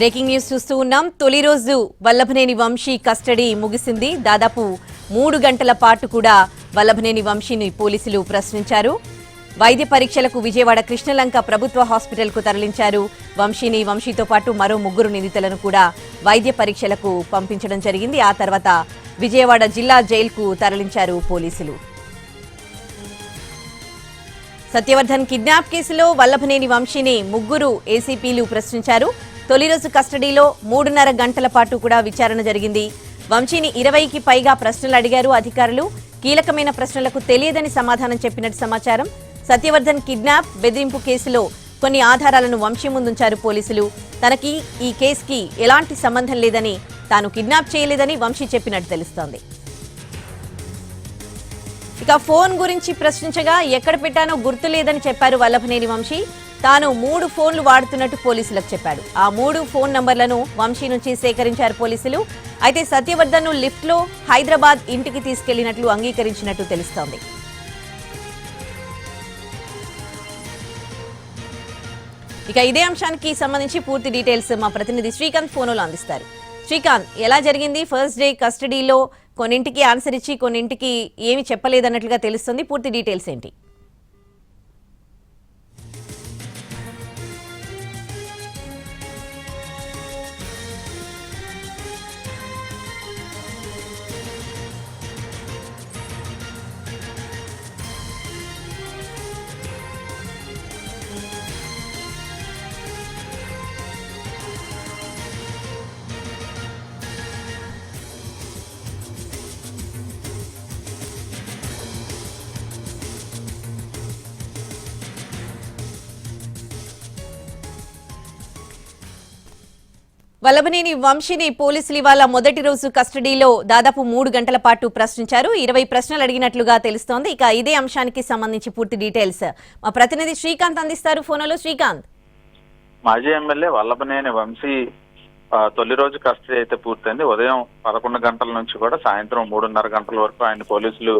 Breaking news చూస్తూ ఉన్నాం. తొలి రోజు వల్లభనేని వంశీ కస్టడీ ముగిసింది. దాదాపు 3 గంటల పాటు కూడా వల్లభనేని వంశీని పోలీసులు ప్రశ్నించారు. వైద్య పరీక్షలకు విజయవాడ కృష్ణలంక ప్రభుత్వ హాస్పిటల్కు తరలించారు. వంశీతో పాటు మరో 3 నిందితులను కూడా వైద్య పరీక్షలకు పంపించడం జరిగింది. ఆ తర్వాత విజయవాడ జిల్లా జైలుకు తరలించారు పోలీసులు. సత్యవర్ధన్ కిడ్నాప్ కేసులో వల్లభనేని వంశీని 3 ఏసీపీలు ప్రశ్నించారు. తొలి రోజు కస్టడీలో 3.5 గంటల పాటు కూడా విచారణ జరిగింది. వంశీని 20కి పైగా ప్రశ్నలు అడిగారు అధికారులు. కీలకమైన ప్రశ్నలకు తెలియదని సమాధానం చెప్పినట్టు సమాచారం. సత్యవర్ధన్ కిడ్నాప్ బెదిరింపు కేసులో కొన్ని ఆధారాలను వంశీ ముందుంచారు పోలీసులు. తనకి ఈ కేసుకి ఎలాంటి సంబంధం లేదని, తాను కిడ్నాప్ చేయలేదని వంశీ చెప్పినట్టు తెలుస్తోంది. ఇక ఫోన్ గురించి ప్రశ్నించగా ఎక్కడ పెట్టానో గుర్తులేదని చెప్పారు వల్లభనేని వంశీ. తాను 3 ఫోన్లు వాడుతున్నట్టు పోలీసులకు చెప్పాడు. ఆ 3 ఫోన్ నంబర్లను వంశీ నుంచి సేకరించారు పోలీసులు. అయితే సత్యవర్ధన్ ను లిఫ్ట్ లో హైదరాబాద్ ఇంటికి తీసుకెళ్లినట్లు అంగీకరించినట్టు తెలుస్తోంది. ఇక ఇదే అంశానికి సంబంధించి పూర్తి డీటెయిల్స్ మా ప్రతినిధి శ్రీకాంత్ ఫోన్లో అందిస్తారు. శ్రీకాంత్, ఎలా జరిగింది? ఫస్ట్ డే కస్టడీలో కొన్నింటికి ఆన్సర్ ఇచ్చి కొన్నింటికి ఏమి చెప్పలేదన్నట్లుగా తెలుస్తుంది. పూర్తి డీటెయిల్స్ ఏంటి? వల్లభనేని వంశీని పోలీసులు ఇవాళ మొదటి రోజు కస్టడీలో దాదాపు 3 గంటల పాటు ప్రశ్నించారు. 20 ప్రశ్నలు అడిగినట్లుగా తెలుస్తోంది. ఇక ఇదే అంశానికి సంబంధించి పూర్తి డీటెయిల్స్ మా ప్రతినిధి శ్రీకాంత్ అందిస్తారు ఫోన్లో. శ్రీకాంత్, మాజీ ఎమ్మెల్యే వల్లభనేని వంశీ తొలి రోజు కస్టడీ అయితే పూర్తయింది. ఉదయం 11 గంటల నుంచి కూడా సాయంత్రం 3:30 గంటల వరకు ఆయన పోలీసులు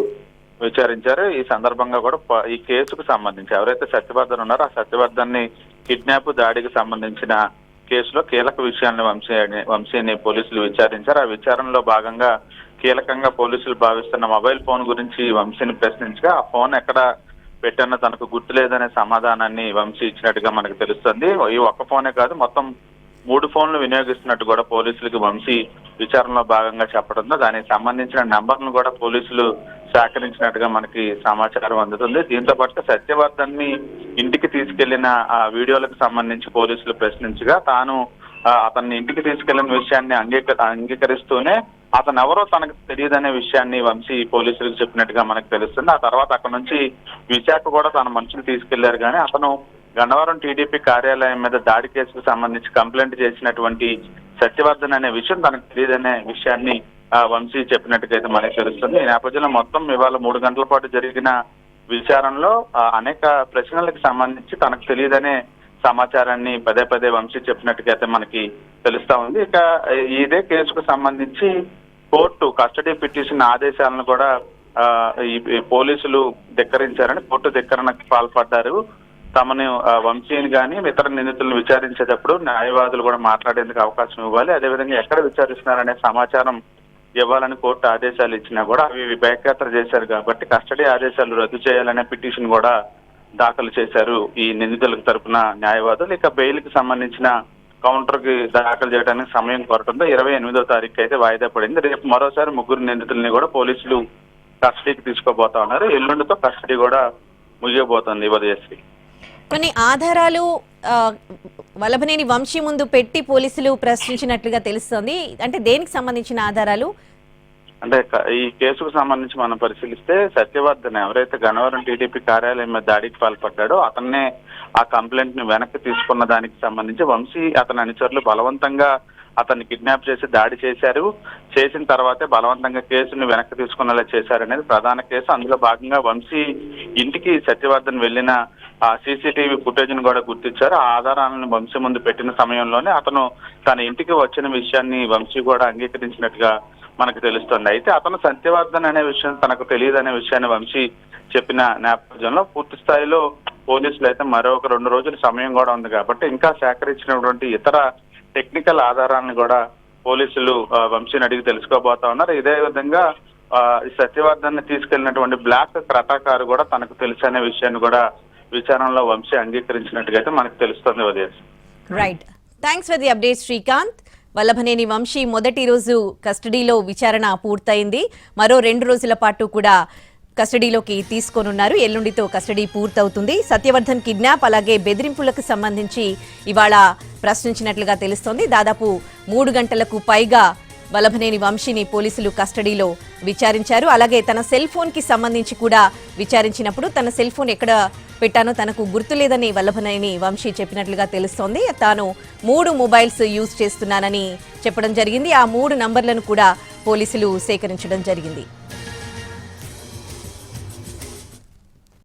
విచారించారు. ఈ సందర్భంగా కూడా ఈ కేసుకు సంబంధించి ఎవరైతే సత్యవర్ధన్ ఉన్నారో ఆ సత్యవర్ధన్ ని కిడ్నాప్ దాడికి సంబంధించిన కేసులో కీలక విషయాన్ని వంశీని పోలీసులు విచారించారు. ఆ విచారణలో భాగంగా కీలకంగా పోలీసులు భావిస్తున్న మొబైల్ ఫోన్ గురించి వంశీని ప్రశ్నించగా ఆ ఫోన్ ఎక్కడ పెట్టానో తనకు గుర్తులేదనే సమాధానాన్ని వంశీ ఇచ్చినట్టుగా మనకు తెలుస్తుంది. ఈ ఒక్క ఫోనే కాదు, మొత్తం 3 ఫోన్లు వినియోగిస్తున్నట్టు కూడా పోలీసులకు వంశీ విచారణలో భాగంగా చెప్పడంతో దానికి సంబంధించిన నంబర్ను కూడా పోలీసులు సేకరించినట్టుగా మనకి సమాచారం అందుతుంది. దీంతో పాటు సత్యవర్ధన్ ని ఇంటికి తీసుకెళ్లిన ఆ వీడియోలకు సంబంధించి పోలీసులు ప్రశ్నించగా తాను అతన్ని ఇంటికి తీసుకెళ్లిన విషయాన్ని అంగీకరిస్తూనే అతను ఎవరో తనకు తెలియదనే విషయాన్ని వంశీ పోలీసులకు చెప్పినట్టుగా మనకు తెలుస్తుంది. ఆ తర్వాత అక్కడ నుంచి విశాఖ కూడా తన మనుషులు తీసుకెళ్లారు, కానీ అతను గన్నవరం టీడీపీ కార్యాలయం మీద దాడి కేసుకు సంబంధించి కంప్లైంట్ చేసినటువంటి సత్యవర్ధన్ అనే విషయం తనకు తెలియదనే విషయాన్ని వంశీ చెప్పినట్టుగా అయితే మనకు తెలుస్తుంది. ఈ నేపథ్యంలో మొత్తం ఇవాళ 3 గంటల పాటు జరిగిన విచారణలో అనేక ప్రశ్నలకు సంబంధించి తనకు తెలియదనే సమాచారాన్ని పదే వంశీ చెప్పినట్టుగా అయితే మనకి తెలుస్తా ఉంది. ఇక ఇదే కేసుకు సంబంధించి కోర్టు కస్టడీ పిటిషన్ ఆదేశాలను కూడా ఈ పోలీసులు ధిక్కరించారని, కోర్టు ధిక్కరణకు పాల్పడ్డారు. తమను వంశీని కానీ ఇతర నిందితులను విచారించేటప్పుడు న్యాయవాదులు కూడా మాట్లాడేందుకు అవకాశం ఇవ్వాలి, అదేవిధంగా ఎక్కడ విచారిస్తున్నారనే సమాచారం ఇవ్వాలని కోర్టు ఆదేశాలు ఇచ్చినా కూడా అవి బేఖాతరు చేశారు. కాబట్టి కస్టడీ ఆదేశాలు రద్దు చేయాలనే పిటిషన్ కూడా దాఖలు చేశారు ఈ నిందితులకు తరపున న్యాయవాదులు. ఇక బెయిల్ కి సంబంధించిన కౌంటర్ కి దాఖలు చేయడానికి సమయం కోరటంతో 28వ తారీఖు అయితే వాయిదా పడింది. రేపు మరోసారి 3 నిందితుల్ని కూడా పోలీసులు కస్టడీకి తీసుకోబోతా ఉన్నారు. ఎల్లుండితో కస్టడీ కూడా ముగియబోతోంది. ఉదయశ్రీ, కొన్ని ఆధారాలు వల్లభనేని వంశీ ముందు పెట్టి పోలీసులు ప్రశ్నించినట్లుగా తెలుస్తోంది. అంటే దేనికి సంబంధించిన ఆధారాలు? అంటే ఈ కేసుకు సంబంధించి మనం పరిశీలిస్తే సత్యవర్ధన్ ఎవరైతే గన్నవరం టీడీపీ కార్యాలయం మీద దాడికి పాల్పడ్డాడో అతన్నే ఆ కంప్లైంట్ ని వెనక్కి తీసుకున్న దానికి సంబంధించి వంశీ అతని అనుచరులు బలవంతంగా అతన్ని కిడ్నాప్ చేసి దాడి చేశారు. చేసిన తర్వాతే బలవంతంగా కేసుని వెనక్కి తీసుకునేలా చేశారనేది ప్రధాన కేసు. అందులో భాగంగా వంశీ ఇంటికి సత్యవర్ధన్ వెళ్లిన ఆ సీసీటీవీ ఫుటేజ్ ను కూడా గుర్తించారు. ఆ ఆధారాలను వంశీ ముందు పెట్టిన సమయంలోనే అతను తన ఇంటికి వచ్చిన విషయాన్ని వంశీ కూడా అంగీకరించినట్టుగా మనకు తెలుస్తుంది. అయితే అతను సత్యవర్ధన్ అనే విషయం తనకు తెలియదనే విషయాన్ని వంశీ చెప్పిన నేపథ్యంలో పూర్తి స్థాయిలో పోలీసులు అయితే మరొక 2 రోజుల సమయం కూడా ఉంది కాబట్టి ఇంకా సేకరించినటువంటి ఇతర టెక్నికల్ ఆధారాలను కూడా పోలీసులు వంశీని అడిగి తెలుసుకోబోతా ఉన్నారు. ఇదే విధంగా సత్యవర్ధన్ తీసుకెళ్లినటువంటి బ్లాక్ క్రెటా కారు కూడా తనకు తెలుసు అనే విషయాన్ని కూడా విచారణలో వంశీ అంగీకరించినట్టుగా అయితే మనకు తెలుస్తుంది. ఉదయం right, thanks for the update Srikanth. Vallabhaneni Vamsi మొదటి రోజు కస్టడీలో విచారణ పూర్తయింది. మరో 2 రోజుల పాటు కూడా కస్టడీలోకి తీసుకోనున్నారు. ఎల్లుండితో కస్టడీ పూర్తవుతుంది. సత్యవర్ధన్ కిడ్నాప్ అలాగే బెదిరింపులకు సంబంధించి ఇవాళ ప్రశ్నించినట్లుగా తెలుస్తోంది. దాదాపు 3 గంటలకు పైగా వల్లభనేని వంశీని పోలీసులు కస్టడీలో విచారించారు. అలాగే తన సెల్ ఫోన్ కి సంబంధించి కూడా విచారించినప్పుడు తన సెల్ ఫోన్ ఎక్కడ పెట్టానో తనకు గుర్తులేదని వల్లభనేని వంశీ చెప్పినట్లుగా తెలుస్తోంది. తాను 3 మొబైల్స్ యూజ్ చేస్తున్నానని చెప్పడం జరిగింది. ఆ 3 నంబర్లను కూడా పోలీసులు సేకరించడం జరిగింది.